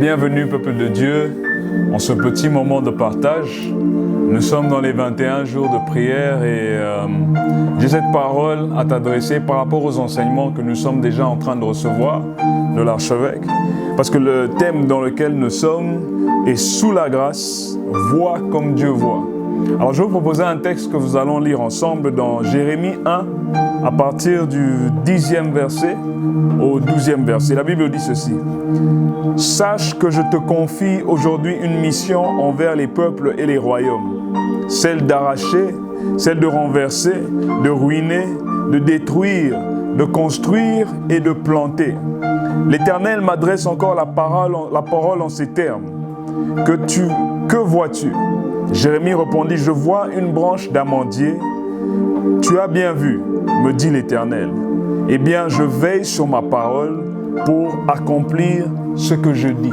Bienvenue, peuple de Dieu, en ce petit moment de partage. Nous sommes dans les 21 jours de prière et j'ai cette parole à t'adresser par rapport aux enseignements que nous sommes déjà en train de recevoir de l'archevêque. Parce que le thème dans lequel nous sommes est « Sous la grâce, vois comme Dieu voit ». Alors je vais vous proposer un texte que nous allons lire ensemble dans Jérémie 1, à partir du 10e verset au 12e verset. La Bible dit ceci. « Sache que je te confie aujourd'hui une mission envers les peuples et les royaumes, celle d'arracher, celle de renverser, de ruiner, de détruire, de construire et de planter. L'Éternel m'adresse encore la parole en ces termes. Que vois-tu » Jérémie répondit, « Je vois une branche d'amandier. Tu as bien vu, me dit l'Éternel. Eh bien, je veille sur ma parole pour accomplir ce que je dis.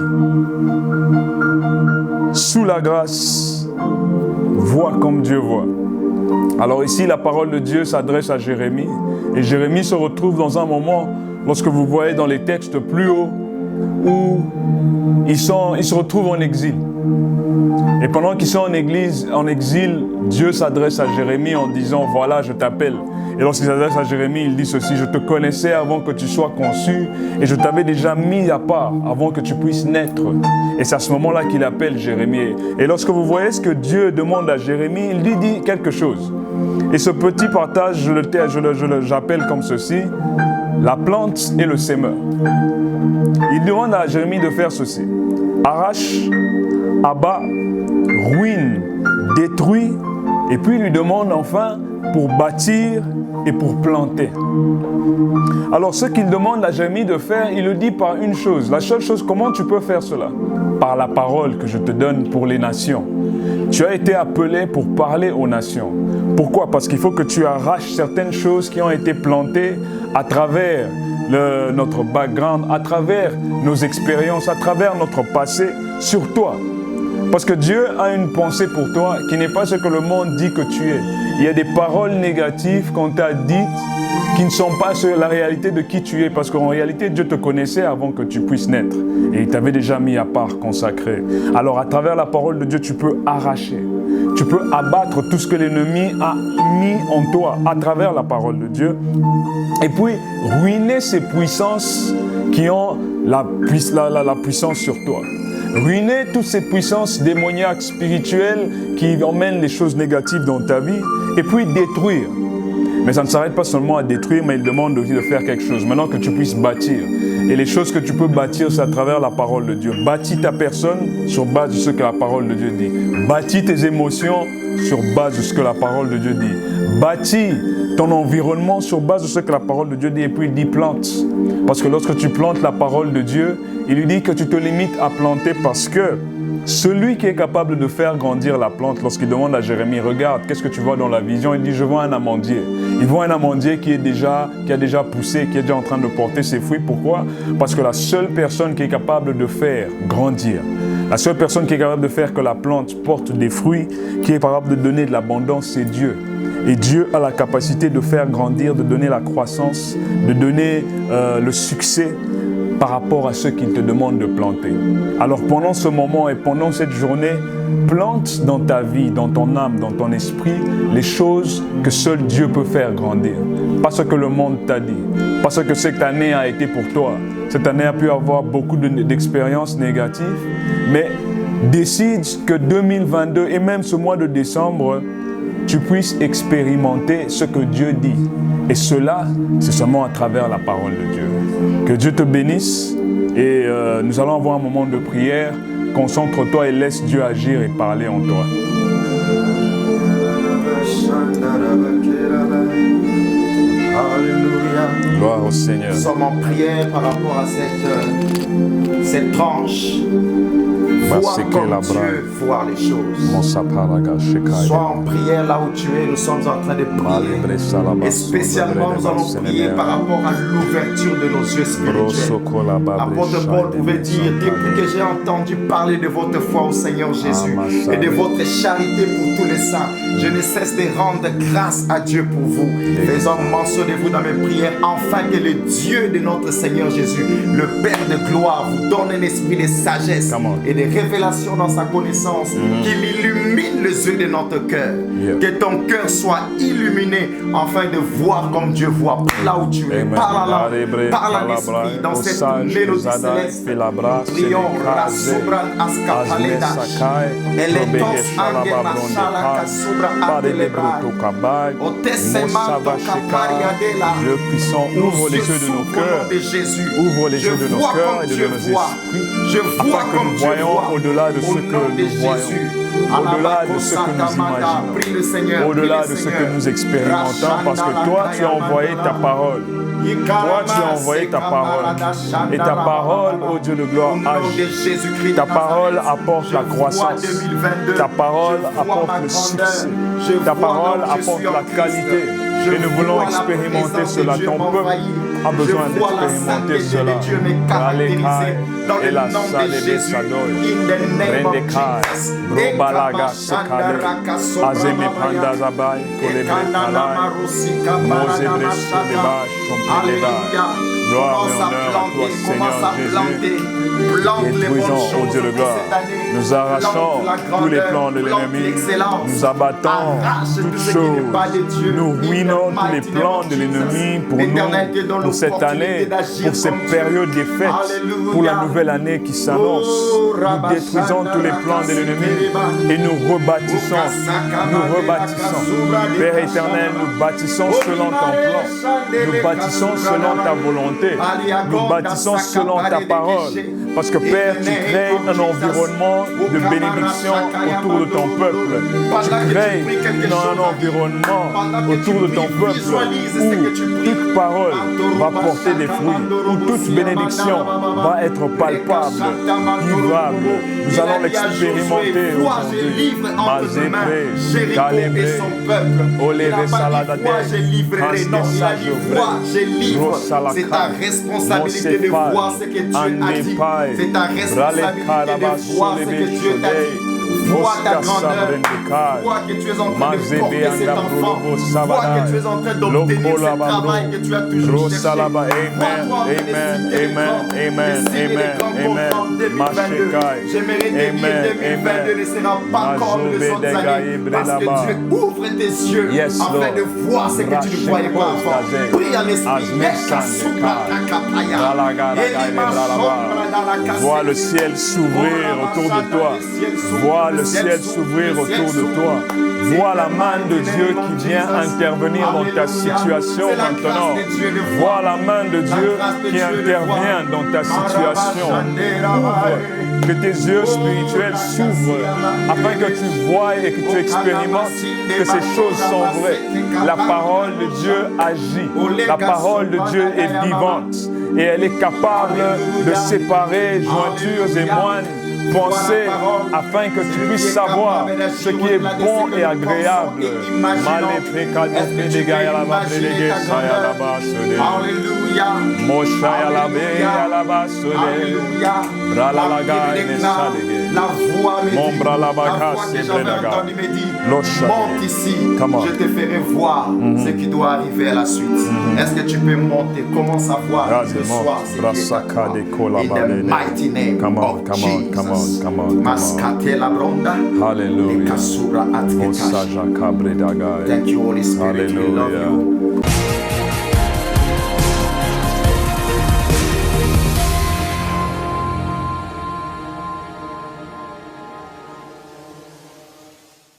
Sous la grâce, vois comme Dieu voit. » Alors ici, la parole de Dieu s'adresse à Jérémie. Et Jérémie se retrouve dans un moment, lorsque vous voyez dans les textes plus hauts, où il se retrouve en exil. Et pendant qu'ils sont en exil, Dieu s'adresse à Jérémie en disant « Voilà, je t'appelle ». Et lorsqu'il s'adresse à Jérémie, il dit ceci « Je te connaissais avant que tu sois conçu et je t'avais déjà mis à part avant que tu puisses naître. » Et c'est à ce moment-là qu'il appelle Jérémie. Et lorsque vous voyez ce que Dieu demande à Jérémie, il lui dit quelque chose. Et ce petit partage, j'appelle comme ceci « La plante et le semeur ». Il demande à Jérémie de faire ceci. Arrache, abat, ruine, détruit, et puis il lui demande enfin pour bâtir et pour planter. Alors ce qu'il demande à Jérémie de faire, il le dit par une chose. La seule chose, comment tu peux faire cela? Par la parole que je te donne pour les nations. Tu as été appelé pour parler aux nations. Pourquoi? Parce qu'il faut que tu arraches certaines choses qui ont été plantées à travers notre background, à travers nos expériences, à travers notre passé, sur toi. Parce que Dieu a une pensée pour toi qui n'est pas ce que le monde dit que tu es. Il y a des paroles négatives qu'on t'a dites qui ne sont pas la réalité de qui tu es. Parce qu'en réalité, Dieu te connaissait avant que tu puisses naître. Et il t'avait déjà mis à part, consacré. Alors à travers la parole de Dieu, tu peux arracher. Tu peux abattre tout ce que l'ennemi a mis en toi à travers la parole de Dieu. Et puis ruiner ces puissances qui ont la puissance sur toi. Ruiner toutes ces puissances démoniaques spirituelles qui emmènent les choses négatives dans ta vie. Et puis détruire. Mais ça ne s'arrête pas seulement à détruire, mais il demande aussi de faire quelque chose. Maintenant que tu puisses bâtir. Et les choses que tu peux bâtir, c'est à travers la parole de Dieu. Bâtis ta personne sur base de ce que la parole de Dieu dit. Bâtis tes émotions sur base de ce que la parole de Dieu dit. Bâtis ton environnement sur base de ce que la parole de Dieu dit. Et puis il dit plante. Parce que lorsque tu plantes la parole de Dieu, il lui dit que tu te limites à planter parce que celui qui est capable de faire grandir la plante, lorsqu'il demande à Jérémie, regarde, qu'est-ce que tu vois dans la vision? Il dit, je vois un amandier. Il voit un amandier qui a déjà poussé, qui est déjà en train de porter ses fruits. Pourquoi? Parce que la seule personne qui est capable de faire grandir, la seule personne qui est capable de faire que la plante porte des fruits, qui est capable de donner de l'abondance, c'est Dieu. Et Dieu a la capacité de faire grandir, de donner la croissance, de donner le succès par rapport à ce qu'il te demande de planter. Alors pendant ce moment et pendant cette journée, plante dans ta vie, dans ton âme, dans ton esprit, les choses que seul Dieu peut faire grandir. Pas ce que le monde t'a dit, pas ce que cette année a été pour toi. Cette année a pu avoir beaucoup d'expériences négatives, mais décide que 2022 et même ce mois de décembre, tu puisses expérimenter ce que Dieu dit. Et cela, c'est seulement à travers la parole de Dieu. Que Dieu te bénisse et nous allons avoir un moment de prière. Concentre-toi et laisse Dieu agir et parler en toi. Alléluia. Gloire au Seigneur. Nous sommes en prière par rapport à cette tranche. Voir comme Dieu voit les choses. Sois en prière là où tu es, nous sommes en train de prier. Et spécialement, nous allons prier par rapport à l'ouverture de nos yeux spirituels. Apôtre Paul pouvait dire, depuis que j'ai entendu parler de votre foi au Seigneur Jésus et de votre charité pour tous les saints, je ne cesse de rendre grâce à Dieu pour vous. Faisant mention Accordez-vous dans mes prières, afin que le Dieu de notre Seigneur Jésus, le Père de gloire, vous donne un esprit de sagesse et de révélation dans sa connaissance, qu'il illumine les yeux de notre cœur, que ton cœur soit illuminé, afin de voir comme Dieu voit, là où tu es, par la langue, par l'esprit, dans cette mélodie céleste. Prions, la sobran ascapaleda, et les tos angel machala kasubra adelebra, Dieu puissant, ouvre les yeux de nos cœurs, ouvre les yeux de nos cœurs et de nos esprits, afin que nous voyons au-delà de ce que nous voyons, au-delà de ce que nous imaginons, au-delà de ce que nous expérimentons, parce que toi, tu as envoyé ta parole. Toi, tu as envoyé ta parole. Et ta parole, ô Dieu de gloire, agit. Ta parole apporte la croissance. Ta parole apporte le succès. Ta parole apporte la qualité. Et nous voulons expérimenter cela. Ton peuple a besoin d'expérimenter cela. Ralekai, et la salle des Sadoy, Rendekai, Brobalaga Sekade, Azeme Pandazabai, Kolebrekalai, Mosebre Sodeba, Chompeleda. Gloire et honneur à toi, Seigneur Jésus. Détruisons, ô Dieu de gloire. Nous arrachons tous les plans de l'ennemi. Nous abattons toutes choses. Nous ruinons tous les plans de l'ennemi pour nous, pour cette année, pour cette période des fêtes, pour la nouvelle année qui s'annonce. Nous détruisons tous les plans de l'ennemi et nous rebâtissons. Nous rebâtissons. Père éternel, nous bâtissons selon ton plan. Nous bâtissons selon ta volonté. Nous bâtissons selon ta parole. Parce que Père, tu crées un environnement de bénédiction autour de ton peuple. Tu crées un environnement autour de ton peuple où toute parole va porter des fruits, où toute bénédiction va être palpable, vivable. Nous allons l'expérimenter aujourd'hui. Mazébré, Calibré, Oléré Saladade, c'est ta responsabilité de voir ce que Dieu a dit. C'est ta responsabilité de voir ce que Dieu t'a dit. Vois ta grandeur, vois que tu es en train de porter cet enfant, vois que tu es en train d'obtenir ce travail que tu as toujours cherché. Amen, J'aimerais te dire 2022 ne sera pas comme les autres années, parce que Dieu ouvre tes yeux afin de voir ce que tu ne voyais pas avant. Prie en esprit, vois le ciel s'ouvrir autour de toi. Vois le ciel s'ouvrir autour de toi. Vois la main de Dieu qui vient intervenir dans ta situation maintenant. Vois la main de Dieu qui intervient dans ta situation. Ouvre, que tes yeux spirituels s'ouvrent afin que tu voies et que tu expérimentes que ces choses sont vraies. La parole de Dieu agit. La parole de Dieu est vivante et elle est capable de séparer jointures et moines. Pensez afin que tu puisses savoir ce qui est bon et agréable. La voix me dit, monte ici, je te ferai voir ce qui doit arriver à la suite. Est-ce que tu peux monter? Commence à voir ce soir ce qui est à toi. In the mighty name of Jesus. Come on. Hallelujah. Hallelujah. Thank you, Holy Spirit. We love you.